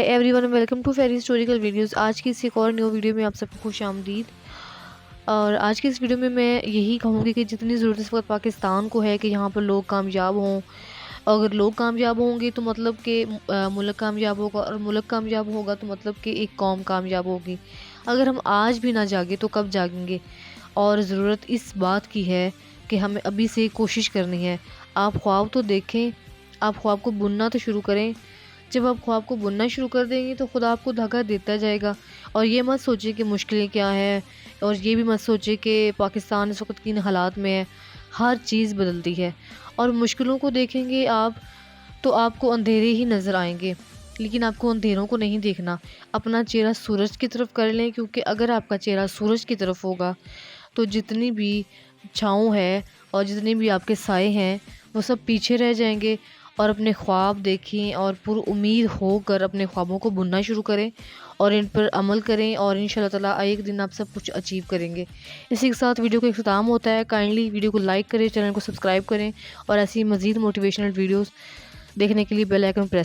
Hi everyone, welcome to ferry historical videos. आज की इस एक और न्यू वीडियो में आप सबको खुश आमदीद। और आज की इस वीडियो में मैं यही कहूँगी कि जितनी ज़रूरत इस वक्त पाकिस्तान को है कि यहाँ पर लोग कामयाब हों। अगर लोग कामयाब होंगे तो मतलब कि मुल्क कामयाब होगा, और मुल्क कामयाब होगा तो मतलब कि एक कौम कामयाब होगी। अगर हम आज भी ना जागे तो कब जागेंगे। और ज़रूरत इस बात की है कि हमें अभी से कोशिश करनी है। आप ख्वाब तो देखें, आप ख्वाब को बुनना तो शुरू करें। जब आप ख्वाब को बुनना शुरू कर देंगे तो खुदा आपको धागा देता जाएगा। और ये मत सोचिए कि मुश्किलें क्या हैं, और ये भी मत सोचिए कि पाकिस्तान इस वक्त किन हालात में है। हर चीज़ बदलती है, और मुश्किलों को देखेंगे आप तो आपको अंधेरे ही नज़र आएंगे, लेकिन आपको अंधेरों को नहीं देखना। अपना चेहरा सूरज की तरफ कर लें, क्योंकि अगर आपका चेहरा सूरज की तरफ होगा तो जितनी भी छाँव है और जितने भी आपके साए हैं वो सब पीछे रह जाएंगे। और अपने ख्वाब देखें और पुरुउम्मीद होकर अपने ख्वाबों को बुनना शुरू करें और इन पर अमल करें, और इंशाल्लाह ताला एक दिन आप सब कुछ अचीव करेंगे। इसी के साथ वीडियो का इख्तिताम होता है। काइंडली वीडियो को लाइक करें, चैनल को सब्सक्राइब करें, और ऐसी मज़ीद मोटिवेशनल वीडियोस देखने के लिए बेल आइकन प्रेस